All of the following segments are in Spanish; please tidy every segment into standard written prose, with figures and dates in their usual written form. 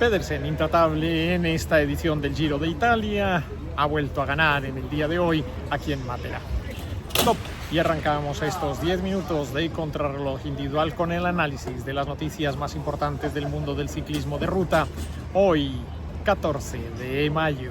Pedersen, intratable en esta edición del Giro de Italia, ha vuelto a ganar en el día de hoy aquí en Matera. Top. Y arrancamos estos 10 minutos de contrarreloj individual con el análisis de las noticias más importantes del mundo del ciclismo de ruta, hoy 14 de mayo.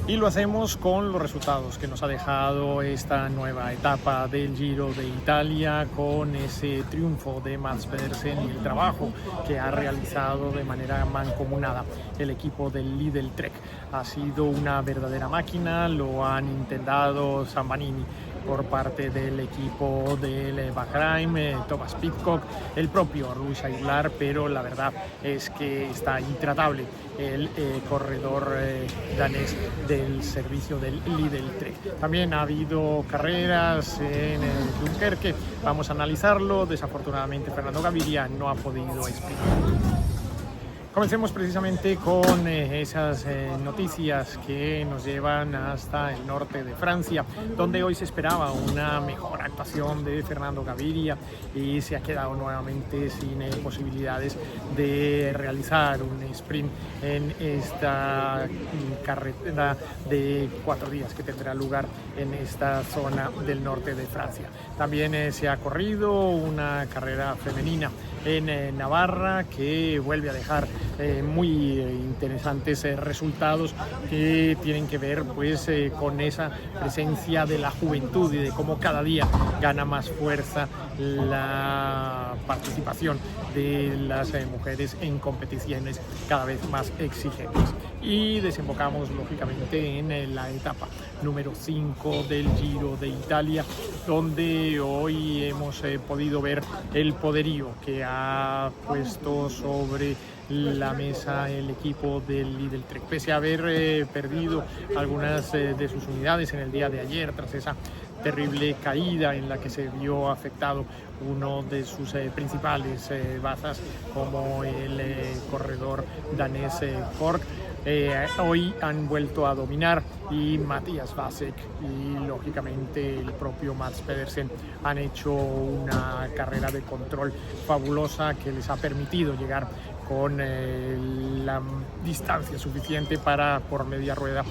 Y lo hacemos con los resultados que nos ha dejado esta nueva etapa del Giro de Italia, con ese triunfo de Mads Pedersen y el trabajo que ha realizado de manera mancomunada el equipo del Lidl Trek. Ha sido una verdadera máquina, lo han intentado Zambanini por parte del equipo del Bahrain, Thomas Pidcock, el propio Luis Aguilar, pero la verdad es que está intratable el corredor danés del servicio del Lidl Trek. También ha habido carreras en Dunkerque, vamos a analizarlo. Desafortunadamente Fernando Gaviria no ha podido explicar. Comencemos precisamente con esas noticias que nos llevan hasta el norte de Francia, donde hoy se esperaba una mejor actuación de Fernando Gaviria y se ha quedado nuevamente sin posibilidades de realizar un sprint en esta carretera de 4 días que tendrá lugar en esta zona del norte de Francia. También se ha corrido una carrera femenina en Navarra que vuelve a dejar muy interesantes resultados que tienen que ver pues con esa presencia de la juventud y de cómo cada día gana más fuerza la participación de las mujeres en competiciones cada vez más exigentes. Y desembocamos lógicamente en la etapa número 5 del Giro de Italia, donde hoy hemos podido ver el poderío que ha puesto sobre la mesa el equipo del Lidl Trek, pese a haber perdido algunas de sus unidades en el día de ayer tras esa terrible caída en la que se vio afectado uno de sus principales bazas, como el corredor danés Kork. Hoy han vuelto a dominar y Matías Vasek y lógicamente el propio Mads Pedersen han hecho una carrera de control fabulosa que les ha permitido llegar con la distancia suficiente para por media rueda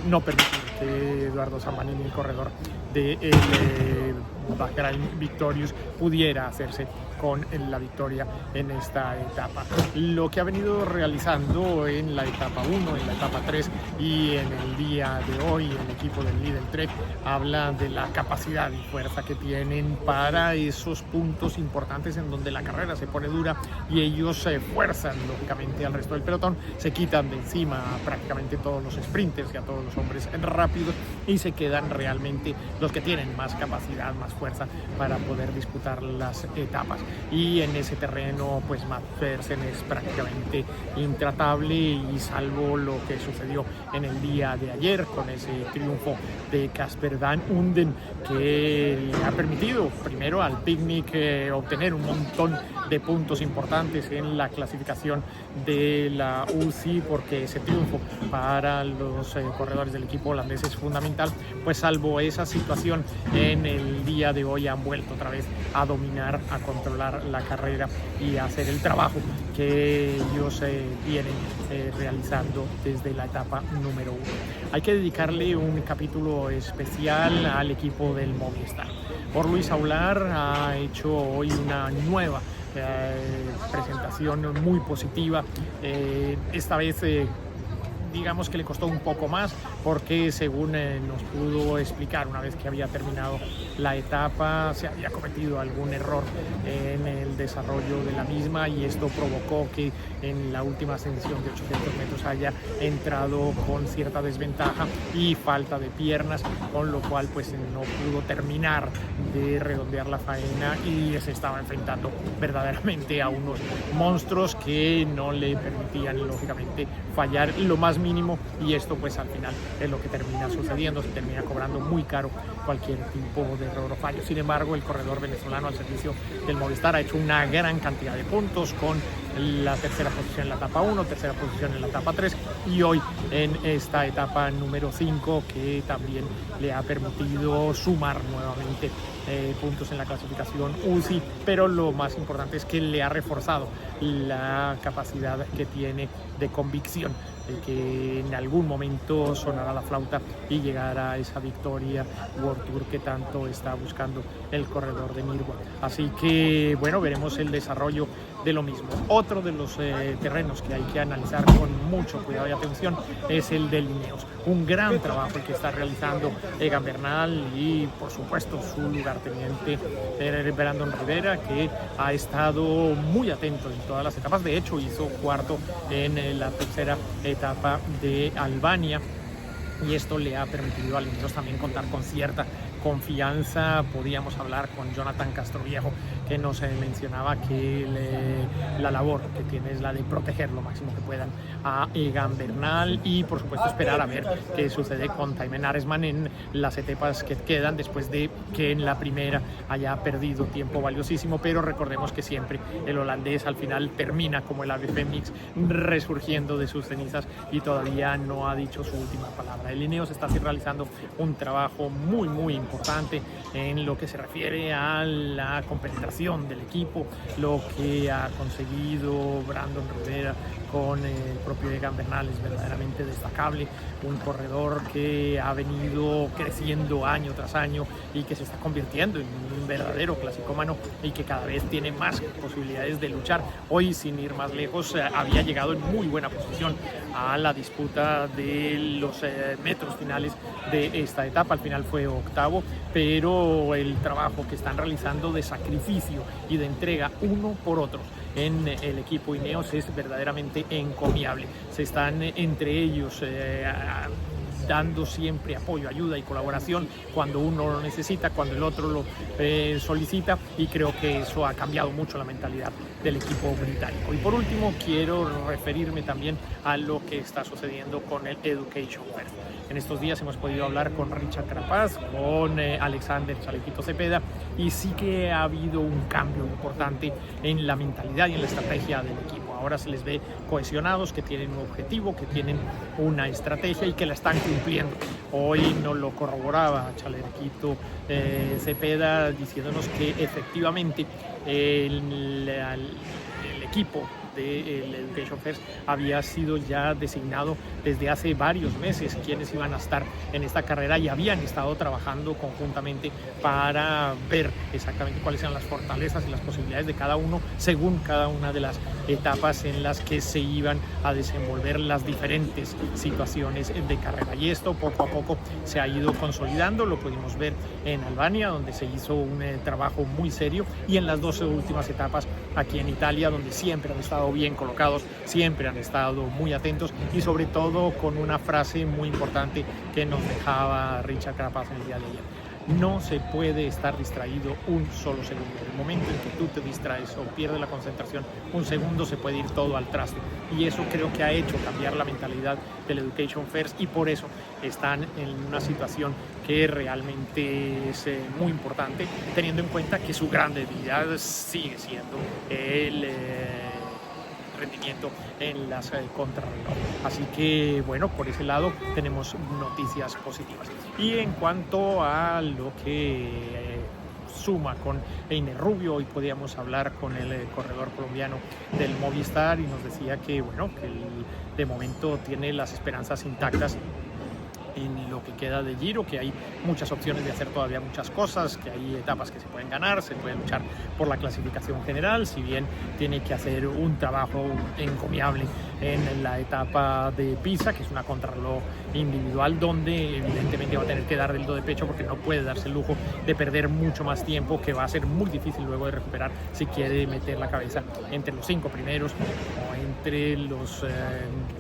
no permitir que Eduardo Zambanini, el corredor de Bahrain Victorious, pudiera hacerse con la victoria en esta etapa. Lo que ha venido realizando en la etapa 1, en la etapa 3 y en el día de hoy el equipo del Lidl Trek habla de la capacidad y fuerza que tienen para esos puntos importantes en donde la carrera se pone dura y ellos se fuerzan lógicamente al resto del pelotón, se quitan de encima a prácticamente todos los sprinters y a todos los hombres rápidos y se quedan realmente los que tienen más capacidad, más fuerza para poder disputar las etapas. Y en ese terreno pues Mads Pedersen es prácticamente intratable, y salvo lo que sucedió en el día de ayer con ese triunfo de Casper Van Unden, que le ha permitido primero al Picnic obtener un montón de puntos importantes en la clasificación de la UCI, porque ese triunfo para los corredores del equipo holandés es fundamental. Pues salvo esa situación, en el día de hoy han vuelto otra vez a dominar, a controlar la carrera y a hacer el trabajo que ellos vienen realizando desde la etapa número 1. Hay que dedicarle un capítulo especial al equipo del Movistar. Por Luis Aular ha hecho hoy una nueva presentación muy positiva. Esta vez digamos que le costó un poco más, porque según nos pudo explicar una vez que había terminado la etapa, se había cometido algún error en el desarrollo de la misma, y esto provocó que en la última ascensión de 800 metros haya entrado con cierta desventaja y falta de piernas, con lo cual pues no pudo terminar de redondear la faena y se estaba enfrentando verdaderamente a unos monstruos que no le permitían lógicamente fallar lo más mínimo, y esto pues al final es lo que termina sucediendo, se termina cobrando muy caro cualquier tipo de error o fallo. Sin embargo, el corredor venezolano al servicio del Movistar ha hecho una gran cantidad de puntos con la tercera posición en la etapa 1, tercera posición en la etapa 3 y hoy en esta etapa número 5 que también le ha permitido sumar nuevamente puntos en la clasificación UCI, pero lo más importante es que le ha reforzado la capacidad que tiene de convicción de que en algún momento sonará la flauta y llegará a esa victoria World Tour que tanto está buscando el corredor de Mirwa. Así que bueno, veremos el desarrollo de lo mismo. Otro de los terrenos que hay que analizar con mucho cuidado y atención es el de Ineos. Un gran trabajo el que está realizando Egan Bernal y por supuesto su lugarteniente Brandon Rivera, que ha estado muy atento en todas las etapas. De hecho hizo cuarto en la tercera etapa de Albania y esto le ha permitido a Ineos también contar con cierta confianza. Podíamos hablar con Jonathan Castroviejo, que nos mencionaba que la labor que tiene es la de proteger lo máximo que puedan a Egan Bernal y por supuesto esperar a ver qué sucede con Thymen Arensman en las etapas que quedan después de que en la primera haya perdido tiempo valiosísimo, pero recordemos que siempre el holandés al final termina como el ave fénix resurgiendo de sus cenizas y todavía no ha dicho su última palabra. El Ineos está así realizando un trabajo muy importante en lo que se refiere a la compenetración del equipo, lo que ha conseguido Brandon Rivera con el propio Egan Bernal es verdaderamente destacable, un corredor que ha venido creciendo año tras año y que se está convirtiendo en un verdadero clasicómano y que cada vez tiene más posibilidades de luchar. Hoy, sin ir más lejos, había llegado en muy buena posición a la disputa de los metros finales de esta etapa. Al final fue octavo, pero el trabajo que están realizando de sacrificio y de entrega uno por otro en el equipo Ineos es verdaderamente encomiable. Se están entre ellos dando siempre apoyo, ayuda y colaboración cuando uno lo necesita, cuando el otro lo solicita, y creo que eso ha cambiado mucho la mentalidad del equipo británico. Y por último quiero referirme también a lo que está sucediendo con el Education First. En estos días hemos podido hablar con Richard Carapaz, con Alexander Chalequito Cepeda, y sí que ha habido un cambio importante en la mentalidad y en la estrategia del equipo. Ahora se les ve cohesionados, que tienen un objetivo, que tienen una estrategia y que la están cumpliendo. Hoy nos lo corroboraba Chalequito Cepeda diciéndonos que efectivamente el equipo del Education First había sido ya designado desde hace varios meses quienes iban a estar en esta carrera y habían estado trabajando conjuntamente para ver exactamente cuáles eran las fortalezas y las posibilidades de cada uno según cada una de las etapas en las que se iban a desenvolver las diferentes situaciones de carrera. Y esto poco a poco se ha ido consolidando. Lo pudimos ver en Albania, donde se hizo un trabajo muy serio, y en las 12 últimas etapas aquí en Italia, donde siempre han estado bien colocados, siempre han estado muy atentos, y sobre todo con una frase muy importante que nos dejaba Richard Carapaz en el día de ayer: no se puede estar distraído un solo segundo. En el momento en que tú te distraes o pierdes la concentración un segundo, se puede ir todo al traste, y eso creo que ha hecho cambiar la mentalidad del Education First, y por eso están en una situación que realmente es muy importante, teniendo en cuenta que su gran debilidad sigue siendo el rendimiento en las contrarreloj. Así que bueno, por ese lado tenemos noticias positivas. Y en cuanto a lo que suma con Einer Rubio, hoy podíamos hablar con el corredor colombiano del Movistar, y nos decía que bueno, que de momento tiene las esperanzas intactas en lo que queda de Giro, que hay muchas opciones de hacer todavía muchas cosas, que hay etapas que se pueden ganar, se puede luchar por la clasificación general, si bien tiene que hacer un trabajo encomiable en la etapa de Pisa, que es una contrarreloj individual donde evidentemente va a tener que dar del do de pecho, porque no puede darse el lujo de perder mucho más tiempo, que va a ser muy difícil luego de recuperar si quiere meter la cabeza entre los 5 primeros o entre los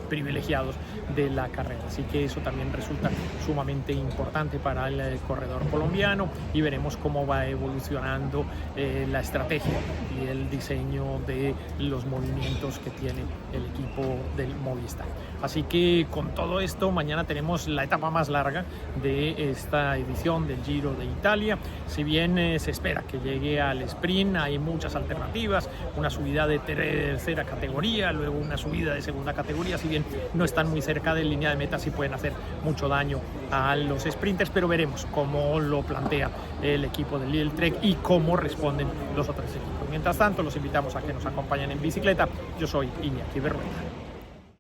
privilegiados de la carrera. Así que eso también resulta época sumamente importante para el corredor colombiano, y veremos cómo va evolucionando la estrategia y el diseño de los movimientos que tiene el equipo del Movistar. Así que con todo esto, mañana tenemos la etapa más larga de esta edición del Giro de Italia. Si bien se espera que llegue al sprint, hay muchas alternativas, una subida de tercera categoría, luego una subida de segunda categoría. Si bien no están muy cerca de línea de meta, sí pueden hacer mucho daño a los sprinters, pero veremos cómo lo plantea el equipo del Lidl Trek y cómo responden los otros equipos. Mientras tanto, los invitamos a que nos acompañen en bicicleta. Yo soy Iñaki Berrueta.